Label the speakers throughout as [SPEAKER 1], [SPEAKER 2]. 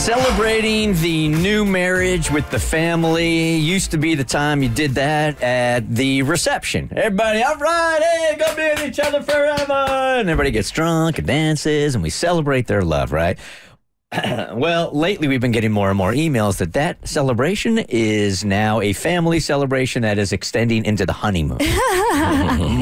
[SPEAKER 1] Celebrating the new marriage with the family used to be the time you did that at the reception. Everybody, all right, hey, go be with each other forever. And everybody gets drunk and dances, and we celebrate their love, right? Well, lately we've been getting more and more emails that celebration is now a family celebration that is extending into the honeymoon.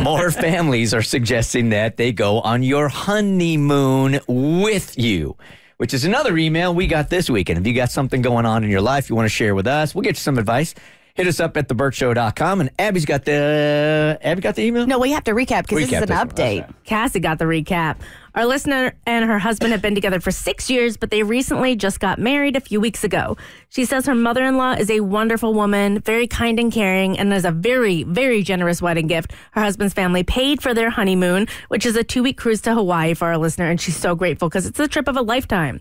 [SPEAKER 1] More families are suggesting that they go on your honeymoon with you, which is another email we got this weekend. If you got something going on in your life you want to share with us, we'll get you some advice. Hit us up at thebertshow.com. And Abby got the email?
[SPEAKER 2] No, we have to recap because this is an update.
[SPEAKER 3] Cassie got the recap. Our listener and her husband have been together for 6 years, but they recently just got married a few weeks ago. She says her mother-in-law is a wonderful woman, very kind and caring, and as a very, very generous wedding gift, her husband's family paid for their honeymoon, which is a 2-week cruise to Hawaii for our listener, and she's so grateful because it's the trip of a lifetime.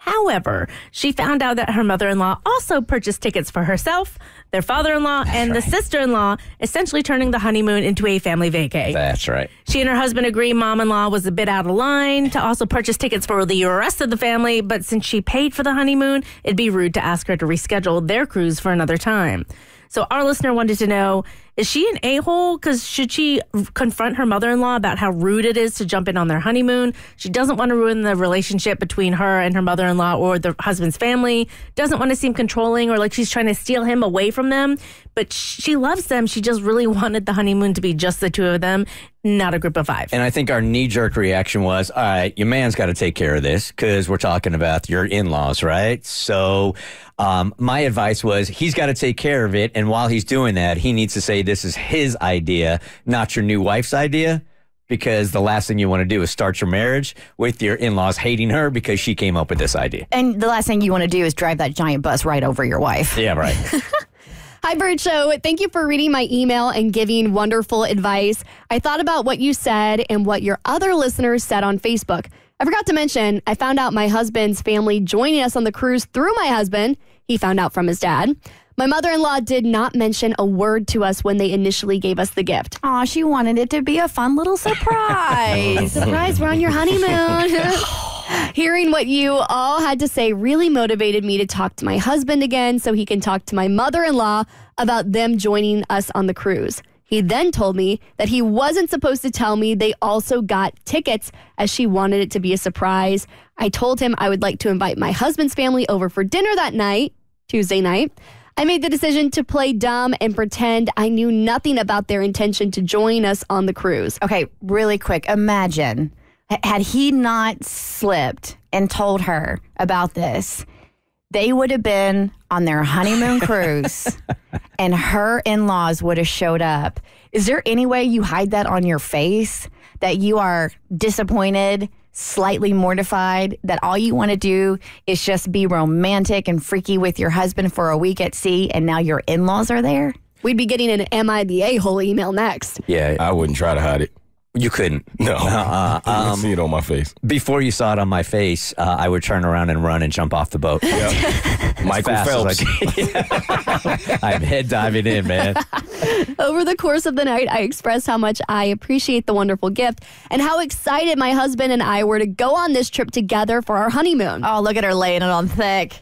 [SPEAKER 3] However, she found out that her mother-in-law also purchased tickets for herself, their father-in-law, and the sister-in-law, essentially turning the honeymoon into a family vacay.
[SPEAKER 1] That's right.
[SPEAKER 3] She and her husband agree mom-in-law was a bit out of line to also purchase tickets for the rest of the family, but since she paid for the honeymoon, it'd be rude to ask her to reschedule their cruise for another time. So our listener wanted to know, is she an a-hole? Because should she confront her mother-in-law about how rude it is to jump in on their honeymoon? She doesn't want to ruin the relationship between her and her mother-in-law or the husband's family. Doesn't want to seem controlling or like she's trying to steal him away from them. But she loves them. She just really wanted the honeymoon to be just the two of them, not a group of 5.
[SPEAKER 1] And I think our knee-jerk reaction was, all right, your man's got to take care of this because we're talking about your in-laws, right? So my advice was he's got to take care of it. And while he's doing that, he needs to say this is his idea, not your new wife's idea, because the last thing you want to do is start your marriage with your in-laws hating her because she came up with this idea.
[SPEAKER 2] And the last thing you want to do is drive that giant bus right over your wife.
[SPEAKER 1] Yeah, right.
[SPEAKER 4] Hi, Bird Show. Thank you for reading my email and giving wonderful advice. I thought about what you said and what your other listeners said on Facebook. I forgot to mention, I found out my husband's family joining us on the cruise through my husband. He found out from his dad. My mother-in-law did not mention a word to us when they initially gave us the gift.
[SPEAKER 2] Aw, she wanted it to be a fun little surprise.
[SPEAKER 4] Surprise, we're on your honeymoon. Hearing what you all had to say really motivated me to talk to my husband again so he can talk to my mother-in-law about them joining us on the cruise. He then told me that he wasn't supposed to tell me they also got tickets as she wanted it to be a surprise. I told him I would like to invite my husband's family over for dinner that night, Tuesday night. I made the decision to play dumb and pretend I knew nothing about their intention to join us on the cruise.
[SPEAKER 2] Okay, really quick. Imagine, had he not slipped and told her about this, they would have been on their honeymoon cruise and her in-laws would have showed up. Is there any way you hide that on your face, that you are disappointed, slightly mortified, that all you want to do is just be romantic and freaky with your husband for a week at sea and now your in-laws are there?
[SPEAKER 4] We'd be getting an Am I the A-hole email next.
[SPEAKER 1] Yeah.
[SPEAKER 5] I wouldn't try to hide it.
[SPEAKER 1] You couldn't.
[SPEAKER 5] No. I can see it on my face.
[SPEAKER 1] Before you saw it on my face, I would turn around and run and jump off the boat.
[SPEAKER 5] Yep. Michael Phelps.
[SPEAKER 1] I'm head diving in, man.
[SPEAKER 4] Over the course of the night, I expressed how much I appreciate the wonderful gift and how excited my husband and I were to go on this trip together for our honeymoon.
[SPEAKER 2] Oh, look at her laying it on thick.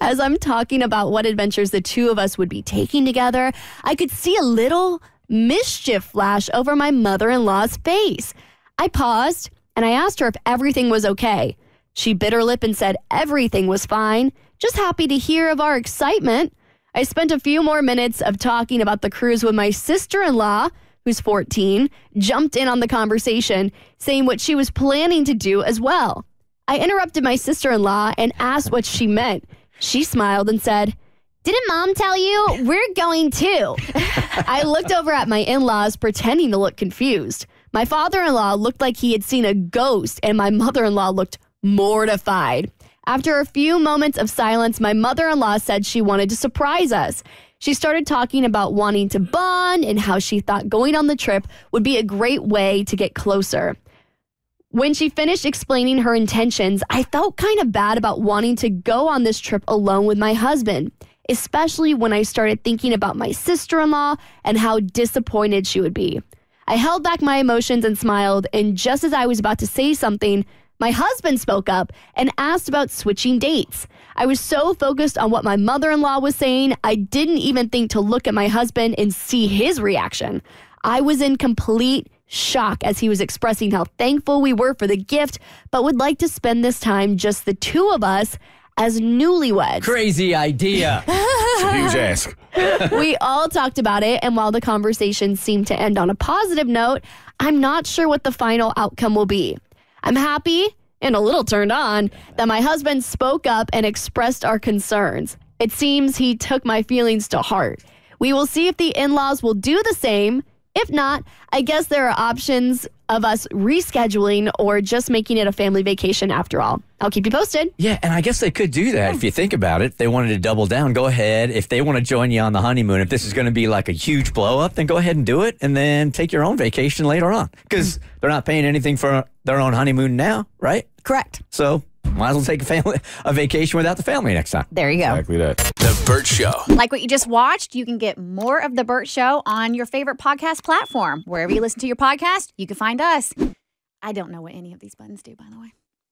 [SPEAKER 4] As I'm talking about what adventures the two of us would be taking together, I could see a little mischief flash over my mother-in-law's face. I paused and I asked her if everything was okay. She bit her lip and said everything was fine, just happy to hear of our excitement. I spent a few more minutes of talking about the cruise when my sister-in-law, who's 14, jumped in on the conversation, saying what she was planning to do as well. I interrupted my sister-in-law and asked what she meant. She smiled and said, "Didn't Mom tell you? We're going too." I looked over at my in-laws, pretending to look confused. My father-in-law looked like he had seen a ghost, and my mother-in-law looked mortified. After a few moments of silence, my mother-in-law said she wanted to surprise us. She started talking about wanting to bond and how she thought going on the trip would be a great way to get closer. When she finished explaining her intentions, I felt kind of bad about wanting to go on this trip alone with my husband, especially when I started thinking about my sister-in-law and how disappointed she would be. I held back my emotions and smiled, and just as I was about to say something, my husband spoke up and asked about switching dates. I was so focused on what my mother-in-law was saying, I didn't even think to look at my husband and see his reaction. I was in complete shock as he was expressing how thankful we were for the gift, but would like to spend this time just the two of us as newlyweds.
[SPEAKER 1] Crazy idea.
[SPEAKER 5] It's a huge ask.
[SPEAKER 4] We all talked about it, and while the conversation seemed to end on a positive note, I'm not sure what the final outcome will be. I'm happy and a little turned on that my husband spoke up and expressed our concerns. It seems he took my feelings to heart. We will see if the in-laws will do the same. If not, I guess there are options of us rescheduling or just making it a family vacation after all. I'll keep you posted.
[SPEAKER 1] Yeah, and I guess they could do that if you think about it. If they wanted to double down, go ahead. If they want to join you on the honeymoon, if this is going to be like a huge blow up, then go ahead and do it and then take your own vacation later on. Because they're not paying anything for their own honeymoon now, right?
[SPEAKER 2] Correct.
[SPEAKER 1] So might as well take a vacation without the family next time.
[SPEAKER 2] There you go.
[SPEAKER 5] Exactly that.
[SPEAKER 6] The Burt Show.
[SPEAKER 7] Like what you just watched, you can get more of The Burt Show on your favorite podcast platform. Wherever you listen to your podcast, you can find us. I don't know what any of these buttons do, by the way.